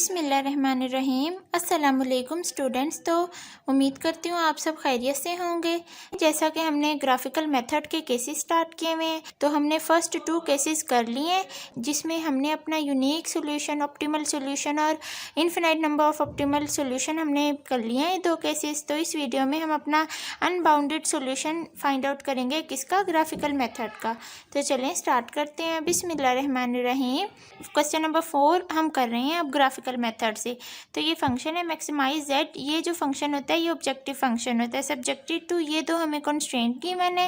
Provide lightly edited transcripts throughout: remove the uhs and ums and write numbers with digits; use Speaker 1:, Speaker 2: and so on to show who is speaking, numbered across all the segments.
Speaker 1: बिस्मिल्लाहिर्रहमानिर्रहीम। अस्सलामुअलैकुम स्टूडेंट्स। तो उम्मीद करती हूँ आप सब खैरियत से होंगे। जैसा कि हमने ग्राफिकल मेथड के केसेस स्टार्ट किए हुए हैं, तो हमने फर्स्ट 2 केसेस कर लिए हैं, जिसमें हमने अपना यूनिक सोल्यूशन, ऑप्टिमल सोल्यूशन और infinite number of optimal solution हमने कर लिए हैं 2 केसेस। तो इस वीडियो में हम अपना अनबाउंडेड सोल्यूशन फाइंड आउट करेंगे, किसका, ग्राफिकल मेथड का। तो चलें स्टार्ट करते हैं। बिस्मिल्लाहिर्रहमानिर्रहीम। क्वेश्चन नंबर 4 हम कर रहे हैं अब ग्राफिकल मेथड से। तो ये फंक्शन है मैक्सिमाइज जेड। ये जो फंक्शन होता है ये ऑब्जेक्टिव फंक्शन होता है, सब्जेक्टिव टू ये दो हमें कंस्ट्रेंट की मैंने,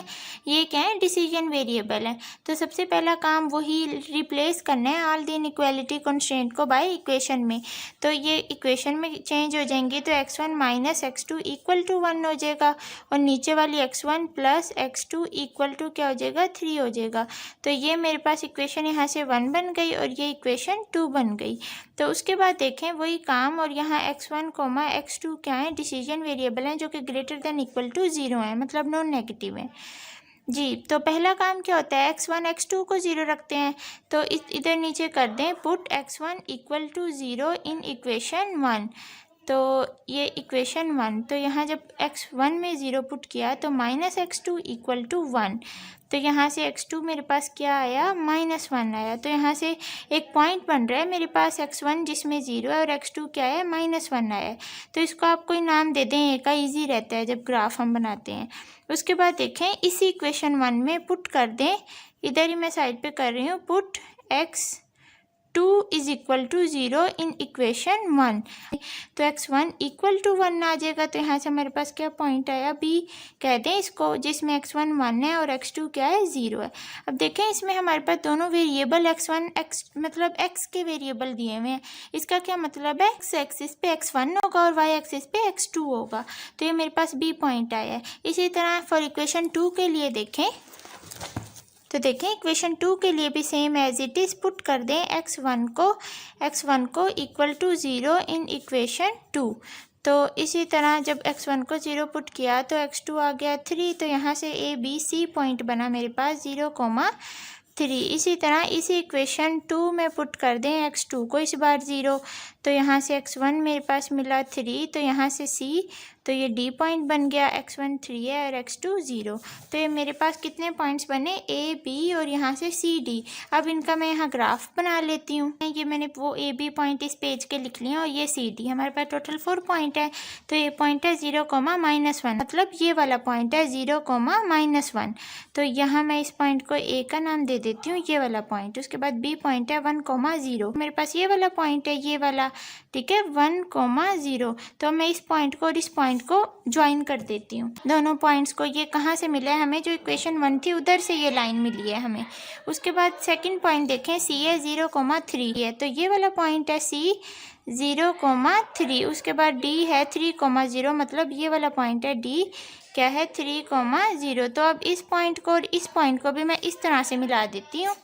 Speaker 1: ये क्या है, डिसीजन वेरिएबल है। तो सबसे पहला काम वही रिप्लेस करना है ऑल द इनइक्वालिटी कंस्ट्रेंट को बाय इक्वेशन में। तो ये इक्वेशन में चेंज हो जाएंगे, तो x1 minus x2 equal to 1 हो जाएगा, और नीचे वाली x1 plus x2 equal to क्या हो जाएगा, 3 हो जाएगा। तो ये मेरे पास इक्वेशन यहाँ से 1 बन गई और ये इक्वेशन 2 बन गई। तो उसके बाद देखें वही काम, और यहाँ x1 कोमा x2 क्या है, डिसीजन वेरिएबल हैं जो कि ग्रेटर देन इक्वल टू 0 है, मतलब नॉन नेगेटिव है जी। तो पहला काम क्या होता है, x1 x2 को 0 रखते हैं, तो इधर नीचे कर दें put x1 equal to 0 in equation 1। तो ये इक्वेशन 1, तो यहाँ जब x1 में 0 पुट किया तो माइनस x2 इक्वल टू 1। तो यहाँ से x2 मेरे पास क्या आया, -1 आया। तो यहाँ से एक पॉइंट बन रहा है मेरे पास x1 जिसमें 0 है, और x2 क्या है, -1 आया है। तो इसको आप कोई नाम दे दें, ए का ईजी रहता है जब ग्राफ हम बनाते हैं। उसके बाद देखें इसी इक्वेशन 1 में पुट कर दें, इधर ही मैं साइड पे कर रही हूँ, put x2 is equal to 0 in equation 1। तो x1 इक्वल टू 1 आ जाएगा। तो यहाँ से हमारे पास क्या पॉइंट आया, बी कह दें इसको, जिसमें x1 1 है और x2 क्या है, 0 है। अब देखें इसमें हमारे पास दोनों वेरिएबल x1 x मतलब x के वेरिएबल दिए हुए हैं। इसका क्या मतलब है, x एक्सिस पे x1 होगा और y एक्सिस पे x2 होगा। तो ये मेरे पास बी पॉइंट आया है। इसी तरह फॉर इक्वेशन 2 के लिए देखें, तो देखें इक्वेशन 2 के लिए भी same as it is put कर दें x1 को इक्वल टू 0 इन इक्वेशन 2। तो इसी तरह जब x1 को 0 पुट किया तो x2 आ गया 3। तो यहाँ से ए बी सी पॉइंट बना मेरे पास 0,3। इसी तरह इसी इक्वेशन 2 में पुट कर दें x2 को इस बार 0। तो यहाँ से x1 मेरे पास मिला 3, तो यहाँ से c, तो ये d पॉइंट बन गया, x1 3 है और x2 0। तो ये मेरे पास कितने पॉइंट्स बने, a b और यहाँ से c d। अब इनका मैं यहाँ ग्राफ बना लेती हूँ। ये मैंने वो a b पॉइंट इस पेज के लिख लिए और ये c d, हमारे पास टोटल 4 पॉइंट है। तो ये पॉइंट है 0,-1, मतलब ये वाला पॉइंट है 0,-1। तो यहाँ मैं इस पॉइंट को a का नाम दे देती हूँ, ये वाला पॉइंट। उसके बाद b पॉइंट है 1,0। मेरे पास ये वाला पॉइंट है, ये वाला, ठीक है, 1,0। तो मैं इस पॉइंट को और इस पॉइंट को ज्वाइन कर देती हूँ, दोनों पॉइंट्स को। ये कहाँ से मिला है हमें, जो इक्वेशन 1 थी उधर से ये लाइन मिली है हमें। उसके बाद सेकंड पॉइंट देखें, c है 0,3 है, तो ये वाला पॉइंट है c 0,3। उसके बाद d है 3,0, मतलब ये वाला पॉइंट है d क्या है, 3,0। तो अब इस पॉइंट को और इस पॉइंट को भी मैं इस तरह से मिला देती हूँ।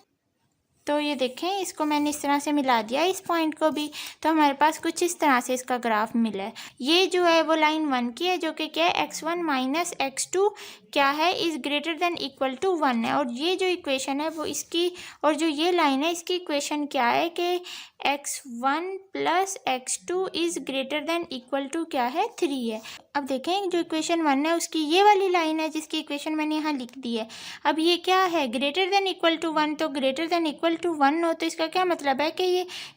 Speaker 1: तो ये देखें इसको मैंने इस तरह से मिला दिया, इस पॉइंट को भी। तो हमारे पास कुछ इस तरह से इसका ग्राफ मिला है। ये जो है वो लाइन 1 की है, जो कि क्या है, x1 माइनस x2 क्या है, is greater than equal to 1 है। और ये जो इक्वेशन है वो इसकी, और जो ये लाइन है इसकी इक्वेशन क्या है कि x1 plus x2 is greater than equal to क्या है, 3 है। अब देखें जो इक्वेशन 1 है उसकी ये वाली लाइन है जिसकी इक्वेशन मैंने यहाँ लिख दी है। अब ये क्या है, ग्रेटर देन इक्वल टू 1। तो ग्रेटर देन इक्वल टू 1 हो तो इसका क्या मतलब है कि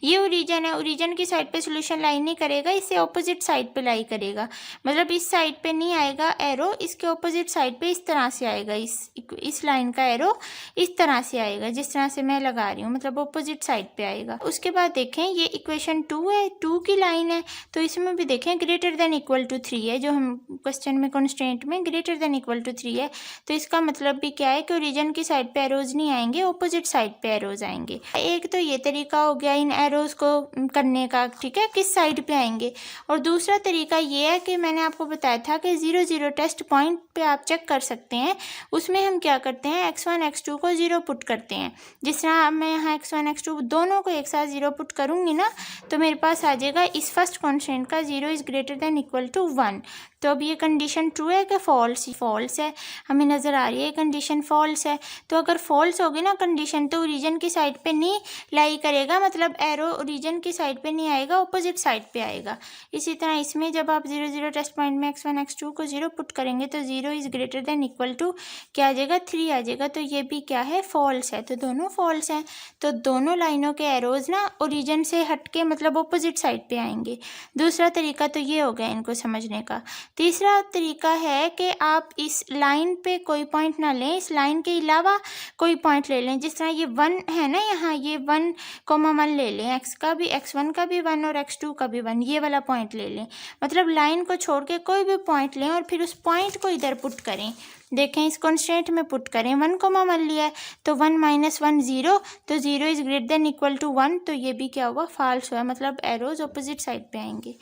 Speaker 1: ये ओरिजिन है, ओरिजिन की साइड पे सोल्यूशन लाई नहीं करेगा, इससे ऑपोजिट साइड पे लाई करेगा। मतलब इस साइड पे नहीं आएगा एरो, इसके ऑपोजिट साइड पे इस तरह से आएगा, इस लाइन का एरो इस तरह से आएगा जिस तरह से मैं लगा रही हूँ, मतलब ऑपोजिट साइड पे आएगा। उसके बाद देखें ये इक्वेशन 2 है, 2 की लाइन है, तो इसमें भी देखें ग्रेटर देन इक्वल टू 3 है, जो हम क्वेश्चन में कॉन्स्टेंट में ग्रेटर देन इक्वल टू 3 है। तो इसका मतलब भी क्या है कि ओरिजिन की साइड पे एरोज नहीं आएंगे, ऑपोजिट साइड पे एरोज आएंगे। एक तो ये तरीका हो गया इन एरोज को करने का, ठीक है, किस साइड पे आएंगे। और दूसरा तरीका ये है कि मैंने आपको बताया था कि 0,0 टेस्ट पॉइंट पे आप चेक कर सकते हैं। उसमें हम क्या करते हैं, x1 x2 को 0 पुट करते हैं। जिस तरह मैं यहाँ x1 x2 दोनों को एक साथ 0 पुट करूँगी ना तो मेरे पास आ जाएगा इस फर्स्ट कॉन्स्टेंट का 0 is greater than equal to 1। तो अब ये कंडीशन ट्रू है कि फॉल्स? फॉल्स है, हमें नज़र आ रही है कंडीशन फॉल्स है। तो अगर फॉल्स होगी ना कंडीशन तो ओरिजिन की साइड पे नहीं लाई करेगा, मतलब एरो ओरिजिन की साइड पे नहीं आएगा, ऑपोजिट साइड पे आएगा। इसी तरह इसमें जब आप 0 0 टेस्ट पॉइंट में x1 x2 को 0 पुट करेंगे तो 0 is greater than equal to क्या आ जाएगा 3 आ जाएगा। तो ये भी क्या है फॉल्स है। तो दोनों फॉल्स हैं। तो दोनों लाइनों के एरोज ना ओरिजिन से हट के मतलब ऑपोजिट साइड पे आएंगे। दूसरा तरीका तो ये हो गया इनको समझने का। तीसरा तरीका है कि आप इस लाइन पे कोई पॉइंट ना लें, इस लाइन के अलावा कोई पॉइंट ले लें। जिस तरह ये 1 है ना, यहाँ ये 1,1 ले लें, x का भी x1 का भी 1 और x2 का भी 1, ये वाला पॉइंट ले लें। मतलब लाइन को छोड़ के कोई भी पॉइंट लें और फिर उस पॉइंट को इधर पुट करें। देखें इस कॉन्स्टेंट में पुट करें, 1,1 लिया है तो 1 - 1 0, तो 0 is greater than equal to 1। तो ये भी क्या हुआ फॉल्स हुआ, मतलब एरोज ऑपोजिट साइड पे आएंगे।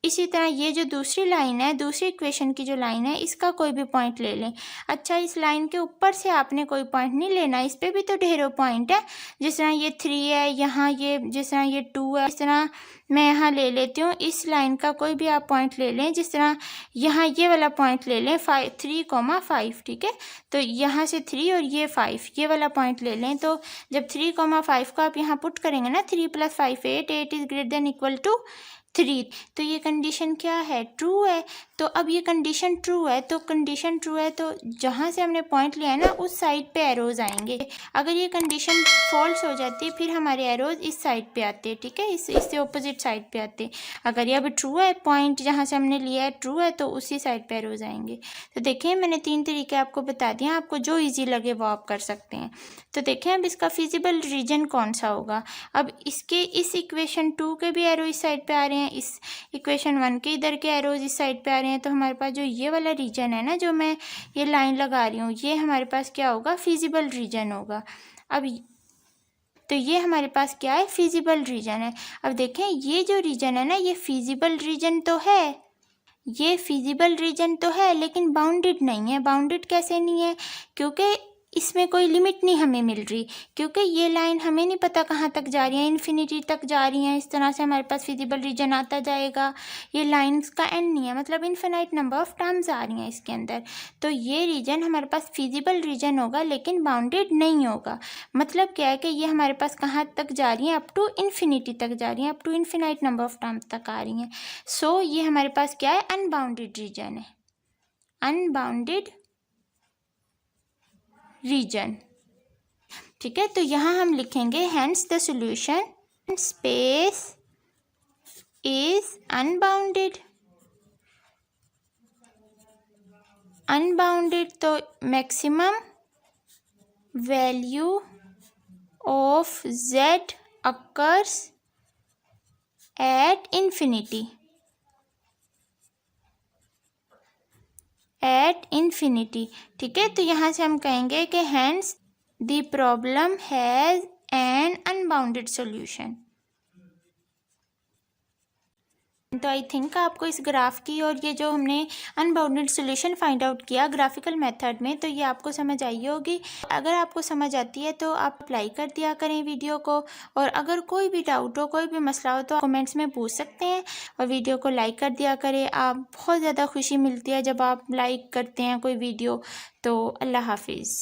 Speaker 1: इसी तरह ये जो दूसरी लाइन है, दूसरी इक्वेशन की जो लाइन है, इसका कोई भी पॉइंट ले लें। अच्छा इस लाइन के ऊपर से आपने कोई पॉइंट नहीं लेना, इस पर भी तो ढेरों पॉइंट है। जिस तरह ये 3 है, यहाँ ये जिस तरह ये 2 है, इस तरह मैं यहाँ ले लेती हूँ। इस लाइन का कोई भी आप पॉइंट ले लें, जिस तरह यहाँ ये वाला पॉइंट ले लें 3,5, ठीक है। तो यहाँ से 3 और ये 5, ये वाला पॉइंट ले लें। तो जब 3,5 को आप यहाँ पुट करेंगे ना, 3 + 5 8, 8 is greater than equal to 3। तो ये कंडीशन क्या है ट्रू है। तो अब ये कंडीशन ट्रू है, तो कंडीशन ट्रू है तो जहाँ से हमने पॉइंट लिया है ना उस साइड पे एरोज आएंगे। अगर ये कंडीशन फॉल्स हो जाती है फिर हमारे एरोज इस साइड पे आते हैं, ठीक है, इससे ऑपोजिट साइड पे आते हैं। अगर ये अभी ट्रू है, पॉइंट जहाँ से हमने लिया है ट्रू है, तो उसी साइड पे एरोज आएंगे। तो देखें मैंने 3 तरीके आपको बता दिए, आपको जो ईजी लगे वो आप कर सकते हैं। तो देखें अब इसका फिजिबल रीजन कौन सा होगा। अब इसके इस इक्वेशन 2 के भी एरो इस साइड पे आ रहे हैं, इस इक्वेशन 1 के इधर के एरोज इस साइड पे आ रहे हैं। तो हमारे पास जो ये वाला रीजन है ना, जो मैं ये लाइन लगा रही हूँ, ये हमारे पास क्या होगा फिजिबल रीजन होगा। अब तो ये हमारे पास क्या है फिजिबल रीजन है। अब देखें ये जो रीजन है ना, ये फिजिबल रीजन तो है, ये फिजिबल रीजन तो है लेकिन बाउंडेड नहीं है। बाउंडेड कैसे नहीं है? क्योंकि इसमें कोई लिमिट नहीं हमें मिल रही, क्योंकि ये लाइन हमें नहीं पता कहाँ तक जा रही है, इन्फिनिटी तक जा रही है। इस तरह से हमारे पास फिजिबल रीजन आता जाएगा। ये लाइंस का एंड नहीं है, मतलब इन्फिनाइट नंबर ऑफ टर्म्स आ रही हैं इसके अंदर। तो ये रीजन हमारे पास फिजिबल रीजन होगा लेकिन बाउंडेड नहीं होगा। मतलब क्या है कि ये हमारे पास कहाँ तक जा रही हैं, अप टू इन्फिनिटी तक जा रही हैं, up to infinite number of terms तक आ रही हैं। सो ये हमारे पास क्या है अनबाउंडेड रीजन है, अनबाउंडेड रीजन, ठीक है। तो यहाँ हम लिखेंगे hence the solution space is unbounded. Unbounded तो maximum value of z occurs at infinity, at infinity, ठीक है। तो यहाँ से हम कहेंगे कि hence the problem has an unbounded solution. तो आई थिंक आपको इस ग्राफ की और ये जो हमने अनबाउंडेड सॉल्यूशन फाइंड आउट किया ग्राफिकल मेथड में, तो ये आपको समझ आई होगी। अगर आपको समझ आती है तो आप अप्लाई कर दिया करें वीडियो को, और अगर कोई भी डाउट हो, कोई भी मसला हो तो कमेंट्स में पूछ सकते हैं, और वीडियो को लाइक कर दिया करें। आप बहुत ज़्यादा खुशी मिलती है जब आप लाइक करते हैं कोई वीडियो। तो अल्लाह हाफिज़।